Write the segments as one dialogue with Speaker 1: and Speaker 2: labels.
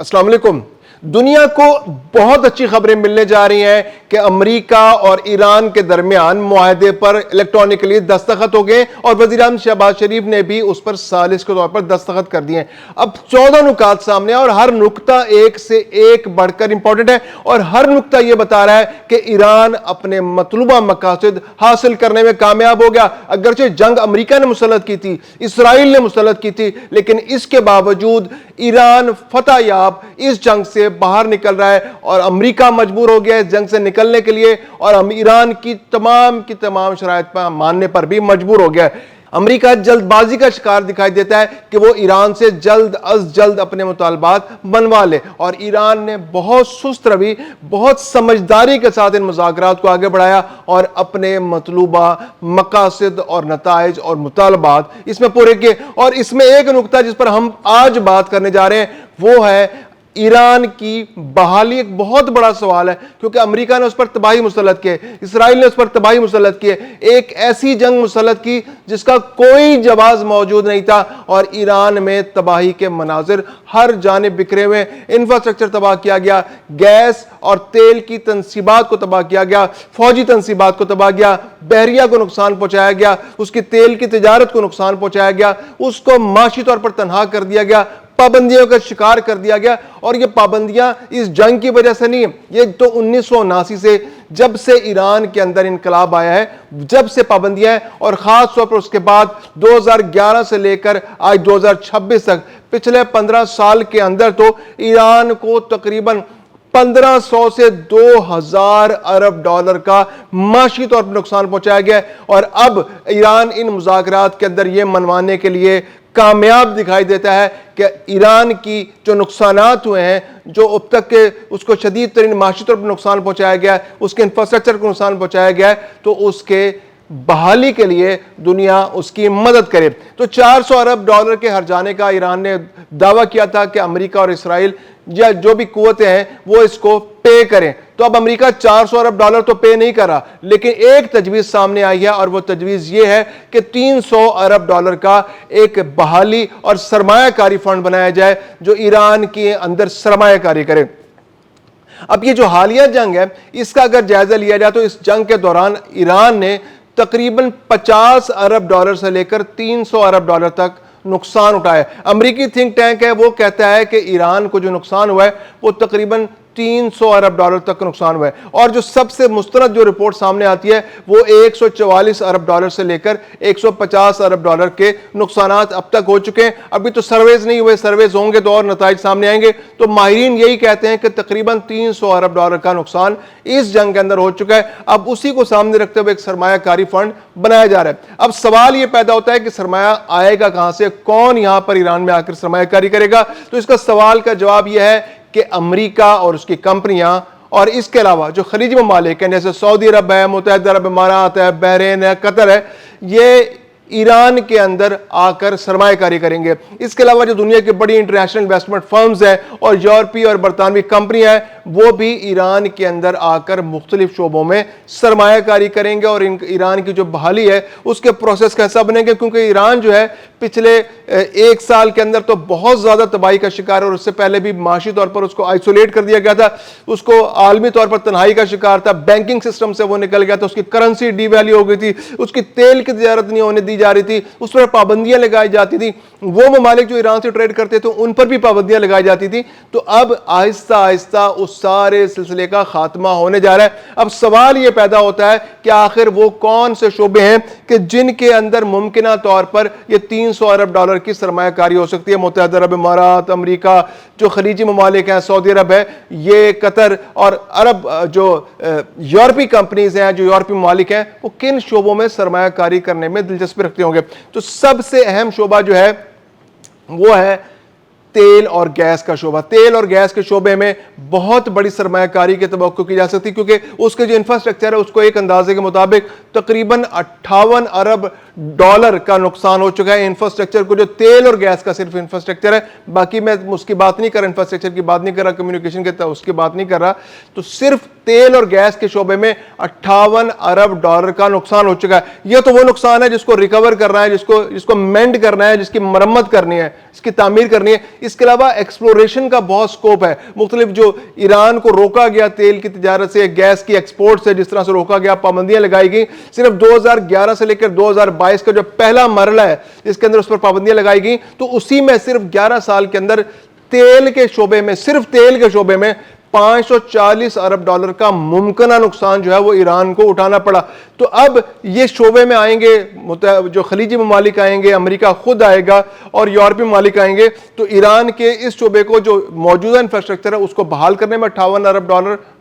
Speaker 1: السلام علیکم۔ دنیا کو بہت اچھی خبریں ملنے جا رہی ہیں کہ امریکہ اور ایران کے درمیان معاہدے پر الیکٹرانکلی دستخط ہو گئے اور وزیر اعظم شہباز شریف نے بھی اس پر ثالث کے طور پر دستخط کر دیے ہیں۔ اب 14 نکات سامنے اور ہر نکتہ ایک سے ایک بڑھ کر امپورٹنٹ ہے اور ہر نکتہ یہ بتا رہا ہے کہ ایران اپنے مطلوبہ مقاصد حاصل کرنے میں کامیاب ہو گیا۔ اگرچہ جنگ امریکہ نے مسلط کی تھی، اسرائیل نے مسلط کی تھی، لیکن اس کے باوجود ایران فتح یاب اس جنگ سے باہر نکل رہا ہے اور امریکہ مجبور ہو گیا اس جنگ سے نکلنے کے لیے اور ایران کی تمام شرائط پر ماننے پر بھی مجبور ہو گیا ہے۔ امریکہ جلد بازی کا شکار دکھائی دیتا ہے کہ وہ ایران سے جلد از جلد اپنے مطالبات منوا لے، اور ایران نے بہت سست روی، بہت سمجھداری کے ساتھ ان مذاکرات کو آگے بڑھایا اور اپنے مطلوبہ مقاصد اور نتائج اور مطالبات اس میں پورے کیے۔ اور اس میں ایک نکتہ جس پر ہم آج بات کرنے جا رہے ہیں وہ ہے ایران کی بحالی۔ ایک بہت بڑا سوال ہے کیونکہ امریکہ نے اس پر تباہی مسلط کی، اسرائیل نے اس پر تباہی مسلط کی، ایک ایسی جنگ مسلط کی جس کا کوئی جواز موجود نہیں تھا، اور ایران میں تباہی کے مناظر ہر جانب بکھرے ہوئے، انفراسٹرکچر تباہ کیا گیا، گیس اور تیل کی تنصیبات کو تباہ کیا گیا، فوجی تنصیبات کو تباہ کیا، بحریہ کو نقصان پہنچایا گیا، اس کی تیل کی تجارت کو نقصان پہنچایا گیا، اس کو معاشی طور پر تنہا کر دیا گیا، پابندیوں کا شکار کر دیا گیا۔ اور یہ پابندیاں اس جنگ کی وجہ سے نہیں ہیں، یہ تو 1979 سے جب سے ایران کے اندر انقلاب آیا ہے جب سے پابندیاں ہیں، اور خاص طور پر اس کے بعد 2011 سے لے کر آج 2026 تک پچھلے 15 سال کے اندر تو ایران کو تقریباً 1500 سے 2000 ارب ڈالر کا معاشی طور پر نقصان پہنچایا گیا ہے، اور اب ایران ان مذاکرات کے اندر یہ منوانے کے لیے کامیاب دکھائی دیتا ہے کہ ایران کی جو نقصانات ہوئے ہیں، جو اب تک کے اس کو شدید ترین معاشی طور پر نقصان پہنچایا گیا ہے، اس کے انفراسٹرکچر کو نقصان پہنچایا گیا ہے، تو اس کے بحالی کے لیے دنیا اس کی مدد کرے۔ تو 400 ارب ڈالر کے ہر جانے کا ایران نے دعویٰ کیا تھا کہ امریکہ اور اسرائیل یا جو بھی قوتیں ہیں وہ اس کو پے کریں۔ تو اب امریکہ 400 ارب ڈالر تو پے نہیں کر رہا، لیکن ایک تجویز سامنے آئی ہے اور وہ تجویز یہ ہے کہ 300 ارب ڈالر کا ایک بحالی اور سرمایہ کاری فنڈ بنایا جائے جو ایران کے اندر سرمایہ کاری کرے۔ اب یہ جو حالیہ جنگ ہے اس کا اگر جائزہ لیا جائے تو اس جنگ کے دوران ایران نے تقریباً 50 ارب ڈالر سے لے کر 300 ارب ڈالر تک نقصان اٹھایا ہے۔ امریکی تھنک ٹینک ہے وہ کہتا ہے کہ ایران کو جو نقصان ہوا ہے وہ تقریباً 300 ارب ڈالر تک کا نقصان ہوا ہے، اور جو سب سے مستند جو رپورٹ سامنے آتی ہے وہ 144 ارب ڈالر سے لے کر 150 ارب ڈالر کے نقصانات اب تک ہو چکے ہیں۔ ابھی تو سرویز نہیں ہوئے، سرویز ہوں گے تو اور نتائج سامنے آئیں گے۔ تو ماہرین یہی کہتے ہیں کہ تقریباً 300 ارب ڈالر کا نقصان اس جنگ کے اندر ہو چکا ہے۔ اب اسی کو سامنے رکھتے ہوئے ایک سرمایہ کاری فنڈ بنایا جا رہا ہے۔ اب سوال یہ پیدا ہوتا ہے کہ سرمایہ آئے گا کہاں سے، کون یہاں پر ایران میں آ کر سرمایہ کاری کرے گا؟ تو اس کا سوال کا جواب یہ ہے کہ امریکہ اور اس کی کمپنیاں اور اس کے علاوہ جو خلیجی ممالک ہیں جیسے سعودی عرب ہے، متحدہ عرب امارات ہے، بحرین ہے، قطر ہے، یہ ایران کے اندر آ کر سرمایہ کاری کریں گے۔ اس کے علاوہ جو دنیا کی بڑی انٹرنیشنل انویسٹمنٹ فرمز ہیں اور یورپی اور برطانوی کمپنیاں ہیں وہ بھی ایران کے اندر آ کر مختلف شعبوں میں سرمایہ کاری کریں گے، اور ایران کی جو بحالی ہے اس کے پروسیس کا حصہ بنیں گے، کیونکہ ایران جو ہے پچھلے ایک سال کے اندر تو بہت زیادہ تباہی کا شکار ہے، اور اس سے پہلے بھی معاشی طور پر اس کو آئسولیٹ کر دیا گیا تھا، اس کو عالمی طور پر تنہائی کا شکار تھا، بینکنگ سسٹم سے وہ نکل گیا تھا، اس کی کرنسی ڈی ویلیو ہو گئی تھی، اس کی تیل کی تجارت نہیں ہونے دی جا رہی تھی، اس پر پابندیاں لگائی جاتی تھی، وہ ممالک جو ایران سے ٹریڈ کرتے تھے ان پر بھی پابندیاں لگائی جاتی تھی۔ تو اب آہستہ آہستہ اس سارے سلسلے کا خاتمہ ہونے جا رہا ہے۔ اب سوال یہ پیدا ہوتا ہے کہ آخر وہ کون سے شعبے ہیں کہ جن کے اندر ممکنہ طور پر یہ 300 ارب ڈالر کی سرمایہ کاری ہو سکتی ہے۔ متحدہ عرب امارات، امریکہ، جو خلیجی ممالک ہیں، سعودی عرب ہے، یہ قطر اور عرب جو یورپی کمپنیز ہیں، جو یورپی ممالک ہیں، وہ کن شعبوں میں سرمایہ کاری کرنے میں دلچسپی رکھتے ہوں گے؟ تو سب سے اہم شعبہ جو ہے وہ ہے تیل اور گیس کا شعبہ۔ تیل اور گیس کے شعبے میں بہت بڑی سرمایہ کاری کی توقع کی جا سکتی، کیونکہ اس کے جو انفراسٹرکچر ہے اس کو ایک اندازے کے مطابق تقریباً 58 ارب ڈالر کا نقصان ہو چکا ہے انفراسٹرکچر کو، جو تیل اور گیس کا صرف انفراسٹرکچر ہے۔ باقی میں اس کی بات نہیں کر رہا، انفراسٹرکچر کی بات نہیں کر رہا، کمیونیکیشن کے اس کی بات نہیں کر رہا، تو صرف تیل اور گیس کے شعبے میں 58 ارب ڈالر کا نقصان ہو چکا ہے۔ یہ تو وہ نقصان ہے جس کو ریکور کرنا ہے، جس کو مینڈ کرنا ہے، جس کی مرمت کرنی ہے، اس کی تعمیر کرنی ہے. اس کے علاوہ ایکسپلوریشن کا بہت سکوپ ہے. مختلف جو ایران کو روکا گیا تیل کی تجارت سے, گیس کی ایکسپورٹ سے, جس طرح سے روکا گیا, پابندیاں لگائی گئیں. صرف 2011 سے لے کر 2022 کا جو پہلا مرحلہ ہے جس کے اندر اس پر پابندیاں لگائی گئیں, تو اسی میں صرف 11 سال کے اندر تیل کے شعبے میں, صرف تیل کے شعبے میں $540 ارب کا ممکنہ نقصان جو ہے وہ ایران کو اٹھانا پڑا. تو اب یہ شعبے میں آئیں گے جو خلیجی ممالک آئیں گے, امریکہ خود آئے گا اور یورپی ممالک آئیں گے, تو ایران کے اس شعبے کو جو موجودہ انفراسٹرکچر ہے اس کو بحال کرنے میں $58 ارب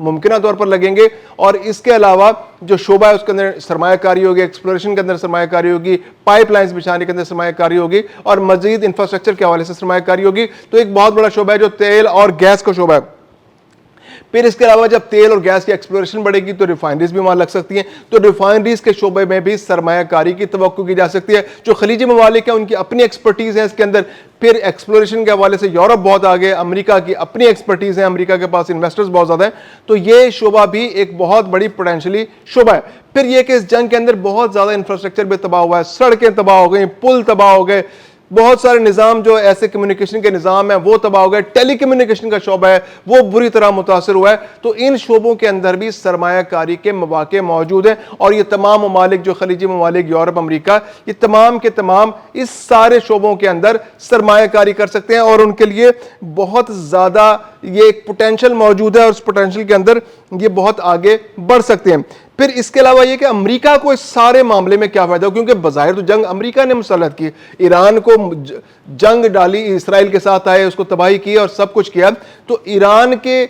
Speaker 1: ممکنہ طور پر لگیں گے. اور اس کے علاوہ جو شعبہ ہے اس کے اندر سرمایہ کاری ہوگی, ایکسپلوریشن کے اندر سرمایہ کاری ہوگی, پائپ لائنز بچھانے کے اندر سرمایہ کاری ہوگی, اور مزید انفراسٹرکچر کے حوالے سے سرمایہ کاری ہوگی. تو ایک بہت بڑا شعبہ ہے جو تیل اور گیس کا شعبہ ہے. پھر اس کے علاوہ جب تیل اور گیس کی ایکسپلوریشن بڑھے گی تو ریفائنریز بھی وہاں لگ سکتی ہیں, تو ریفائنریز کے شعبے میں بھی سرمایہ کاری کی توقع کی جا سکتی ہے. جو خلیجی ممالک ہیں ان کی اپنی ایکسپرٹیز ہے اس کے اندر. پھر ایکسپلوریشن کے حوالے سے یورپ بہت آگے, امریکہ کی اپنی ایکسپرٹیز ہے, امریکہ کے پاس انویسٹرز بہت زیادہ ہیں. تو یہ شعبہ بھی ایک بہت بڑی پوٹینشلی شعبہ ہے. پھر یہ کہ اس جنگ کے اندر بہت زیادہ انفراسٹرکچر بھی تباہ ہوا ہے, سڑکیں تباہ ہو گئیں, پل تباہ ہو گئے, بہت سارے نظام جو ایسے کمیونیکیشن کے نظام ہیں وہ تباہ ہو گئے, ٹیلی کمیونیکیشن کا شعبہ ہے وہ بری طرح متاثر ہوا ہے. تو ان شعبوں کے اندر بھی سرمایہ کاری کے مواقع موجود ہیں, اور یہ تمام ممالک جو خلیجی ممالک, یورپ, امریکہ, یہ تمام کے تمام اس سارے شعبوں کے اندر سرمایہ کاری کر سکتے ہیں, اور ان کے لیے بہت زیادہ یہ ایک پوٹینشل موجود ہے, اور اس پوٹینشل کے اندر یہ بہت آگے بڑھ سکتے ہیں. پھر اس کے علاوہ یہ کہ امریکہ کو اس سارے معاملے میں کیا فائدہ ہو, کیونکہ بظاہر تو جنگ امریکہ نے مسلط کی, ایران کو جنگ ڈالی, اسرائیل کے ساتھ آئے, اس کو تباہی کی اور سب کچھ کیا. تو ایران کے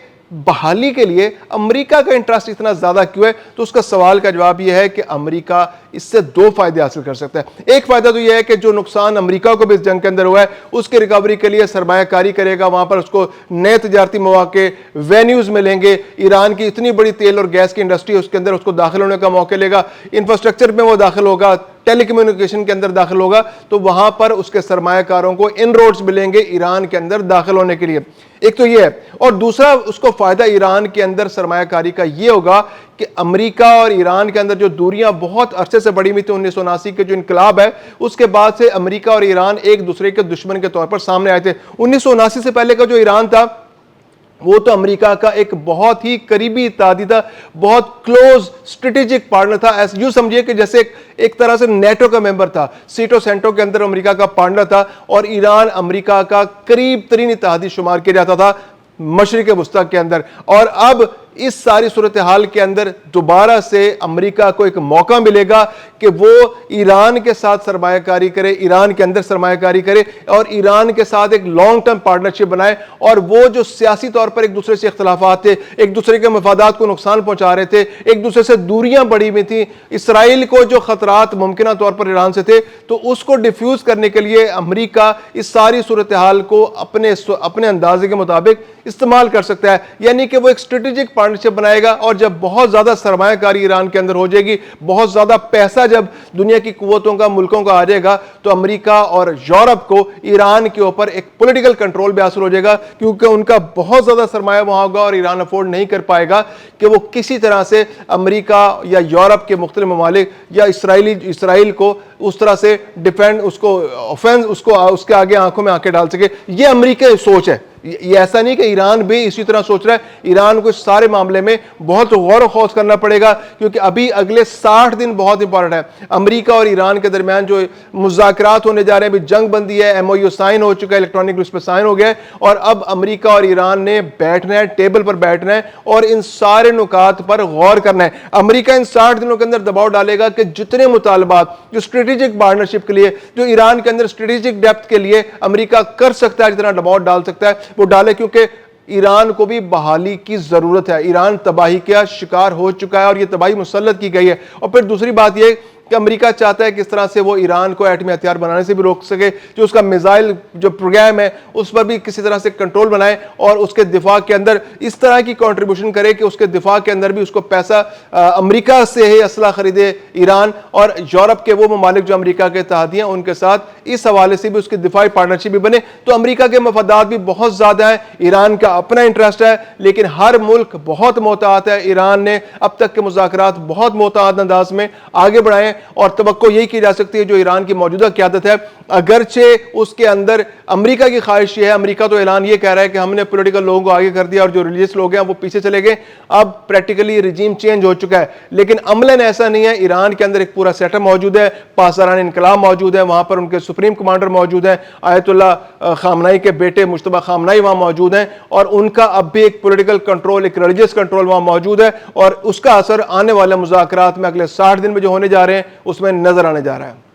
Speaker 1: بحالی کے لیے امریکہ کا انٹرسٹ اتنا زیادہ کیوں ہے؟ تو اس کا سوال کا جواب یہ ہے کہ امریکہ اس سے دو فائدے حاصل کر سکتا ہے. ایک فائدہ تو یہ ہے کہ جو نقصان امریکہ کو بھی اس جنگ کے اندر ہوا ہے اس کی ریکوری کے لیے سرمایہ کاری کرے گا, وہاں پر اس کو نئے تجارتی مواقع, وینیوز ملیں گے. ایران کی اتنی بڑی تیل اور گیس کی انڈسٹری اس کے اندر اس کو داخل ہونے کا موقع لے گا, انفراسٹرکچر میں وہ داخل ہوگا, ٹیلی کمیونیکیشن کے اندر داخل ہوگا, تو وہاں پر اس کے سرمایہ کاروں کو ان روڈز ملیں گے ایران کے اندر داخل ہونے کے لیے. ایک تو یہ ہے, اور دوسرا اس کو فائدہ ایران کے اندر سرمایہ کاری کا یہ ہوگا کہ امریکہ اور ایران کے اندر جو دوریاں بہت عرصے سے بڑھی ہوئی تھی, 1979 کے جو انقلاب ہے اس کے بعد سے امریکہ اور ایران ایک دوسرے کے دشمن کے طور پر سامنے آئے تھے. 1979 سے پہلے کا جو ایران تھا وہ تو امریکہ کا ایک بہت ہی قریبی اتحادی تھا, بہت کلوز اسٹریٹجک پارٹنر تھا. ایسے یوں سمجھیے کہ جیسے ایک طرح سے نیٹو کا ممبر تھا, سیٹو سینٹو کے اندر امریکہ کا پارٹنر تھا, اور ایران امریکہ کا قریب ترین اتحادی شمار کیا جاتا تھا مشرق وسطی کے اندر. اور اب اس ساری صورتحال کے اندر دوبارہ سے امریکہ کو ایک موقع ملے گا کہ وہ ایران کے ساتھ سرمایہ کاری کرے, ایران کے اندر سرمایہ کاری کرے, اور ایران کے ساتھ ایک لانگ ٹرم پارٹنرشپ بنائے. اور وہ جو سیاسی طور پر ایک دوسرے سے اختلافات تھے, ایک دوسرے کے مفادات کو نقصان پہنچا رہے تھے, ایک دوسرے سے دوریاں بڑھی ہوئی تھیں, اسرائیل کو جو خطرات ممکنہ طور پر ایران سے تھے, تو اس کو ڈیفیوز کرنے کے لیے امریکہ اس ساری صورتحال کو اپنے اندازے کے مطابق استعمال کر سکتا ہے. یعنی کہ وہ ایک اسٹریٹجک پارٹنرشپ بنائے گا, اور جب بہت زیادہ سرمایہ کاری ایران کے اندر ہو جائے گی, بہت زیادہ پیسہ جب دنیا کی قوتوں کا, ملکوں کا آ جائے گا, تو امریکہ اور یورپ کو ایران کے اوپر ایک پولیٹیکل کنٹرول بھی حاصل ہو جائے گا, کیونکہ ان کا بہت زیادہ سرمایہ وہاں ہوگا, اور ایران افورڈ نہیں کر پائے گا کہ وہ کسی طرح سے امریکہ یا یورپ کے مختلف ممالک یا اسرائیل کو اس طرح سے ڈیفینڈ, اس کو اوفینس, اس کے آگے آنکھوں میں آنکھیں ڈال سکے. یہ امریکہ سوچ ہے. یہ ایسا نہیں کہ ایران بھی اسی طرح سوچ رہا ہے. ایران کو اس سارے معاملے میں بہت غور و خوض کرنا پڑے گا, کیونکہ ابھی اگلے 60 دن بہت امپورٹنٹ ہے. امریکہ اور ایران کے درمیان جو مذاکرات ہونے جا رہے ہیں, ابھی جنگ بندی ہے, MOU سائن ہو چکا ہے, الیکٹرانک روپ پہ سائن ہو گیا ہے, اور اب امریکہ اور ایران نے بیٹھنا ہے, ٹیبل پر بیٹھنا ہے, اور ان سارے نکات پر غور کرنا ہے. امریکہ ان 60 دنوں کے اندر دباؤ ڈالے گا کہ جتنے مطالبات جو اسٹریٹجک پارٹنرشپ کے لیے, جو ایران کے اندر اسٹریٹجک ڈیپتھ کے لیے امریکہ کر سکتا ہے, جتنا دباؤ ڈال سکتا ہے وہ ڈالے, کیونکہ ایران کو بھی بحالی کی ضرورت ہے. ایران تباہی کا شکار ہو چکا ہے, اور یہ تباہی مسلط کی گئی ہے. اور پھر دوسری بات یہ کہ امریکہ چاہتا ہے کہ اس طرح سے وہ ایران کو ایٹمی ہتھیار بنانے سے بھی روک سکے, جو اس کا میزائل جو پروگرام ہے اس پر بھی کسی طرح سے کنٹرول بنائے, اور اس کے دفاع کے اندر اس طرح کی کنٹریبیوشن کرے کہ اس کے دفاع کے اندر بھی اس کو پیسہ امریکہ سے ہی اسلحہ خریدے ایران, اور یورپ کے وہ ممالک جو امریکہ کے اتحادی ہیں ان کے ساتھ اس حوالے سے بھی اس کی دفاعی پارٹنرشپ بھی بنے. تو امریکہ کے مفادات بھی بہت زیادہ ہیں, ایران کا اپنا انٹرسٹ ہے, لیکن ہر ملک بہت محتاط ہے. ایران نے اب تک کے مذاکرات بہت محتاط انداز میں آگے بڑھائے, اور توقع یہی کی جا سکتی ہے جو ایران کی موجودہ قیادت ہے اگرچہ اس کے اندر امریکہ کی خواہش یہ ہے، امریکہ تو اعلان یہ کہہ رہا ہے کہ ہم نے پولیٹیکل لوگوں کو آگے کر دیا اور جو ریلیجس لوگ ہیں وہ پیچھے چلے گئے، اب پریکٹیکلی رجیم چینج ہو چکا ہے، لیکن عملاً ایسا نہیں ہے۔ ایران کے اندر ایک پورا سیٹ اپ موجود ہے، پاسداران انقلاب موجود ہے، وہاں پر ان کے سپریم کمانڈر موجود ہیں، آیت اللہ خامنائی کے بیٹے مجتبی خامنائی وہاں موجود ہیں، اور ان کا اب بھی ایک پولیٹیکل کنٹرول، ایک ریلیجس کنٹرول وہاں موجود ہے، اور اس کا اثر آنے والے مذاکرات میں اگلے 60 دن میں جو ہونے جا رہے ہیں اس میں نظر آنے جا رہا ہے۔